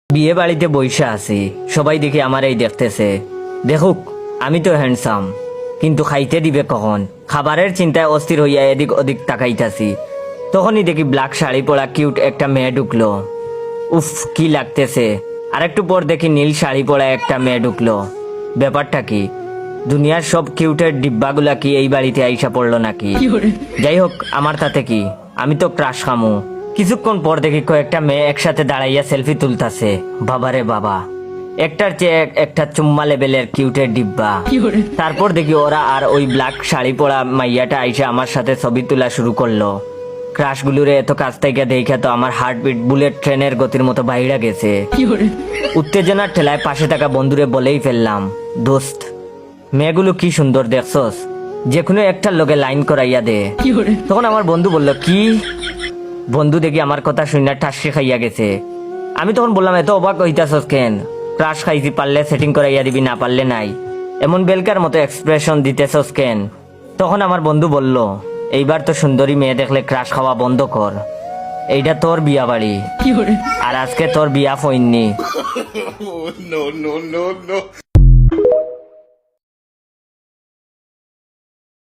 বিয়ে বাড়িতে বইসা আছি, সবাই দেখি আমার এই দেখতেছে। দেখুক আমি তো হ্যান্ডসাম, কিন্তু খাইতে দিবে কখন? খাবারের চিন্তায় অস্থির হইয়া এদিক ওদিক তাকাইতাছি। তখনই দেখি ব্ল্যাক শাড়ি পরা কিউট একটা মেয়ে ঢুকলো। উফ, কি লাগতেছে। আর একটু পর দেখি নীল শাড়ি পরা একটা মেয়ে ঢুকলো। ব্যাপারটা কি? দুনিয়ার সব কিউটের ডিব্বাগুলা কি এই বাড়িতে আইসা পড়লো নাকি? যাই হোক, আমার তাতে কি, আমি তো ক্রাশ খামু। কিছুক্ষণ পর দেখি কয়েকটা মেয়ে একসাথে দাঁড়াইয়া সেলফি তুলতাছে। বাবারে বাবা, একটার চেয়ে একটা চুম্মা লেভেলের কিউটের ডিব্বা। তারপর দেখি ওরা আর ওই ব্ল্যাক শাড়ি পরা মাইয়াটা আইসা আমার সাথে ছবি তোলা শুরু করলো। ক্রাশগুলোরে এত কাছ থেকে দেখা তো আমার হার্টবিট বুলেট ট্রেনের গতির মতো বাইরে গেছে। উত্তেজনার ঠেলায় পাশে থাকা বন্ধুরে বলেই ফেললাম, দোস্ত, মেয়েগুলো কি সুন্দর দেখছস, যে কোনো একটার লোকে লাইন করাইয়া দে। তখন আমার বন্ধু বলল, কি? বন্ধু দেখি আমার কথা শুনে ঠাসি খাইয়া গেছে। আমি তখন বললাম, এত অবাক হইতাছস কেন? ক্রাশ খাইছি, পারলে সেটিং করাইয়া দিবি, না পারলে নাই। এমন বেলকার মতো এক্সপ্রেশন দিতেছস কেন? তখন আমার বন্ধু বলল, এইবার তো সুন্দরী মেয়ে দেখলে ক্রাশ খাওয়া বন্ধ কর। এইটা তোর বিয়া বাড়ি, আর আজকে তোর বিয়া ফইননি। No, no, no, no.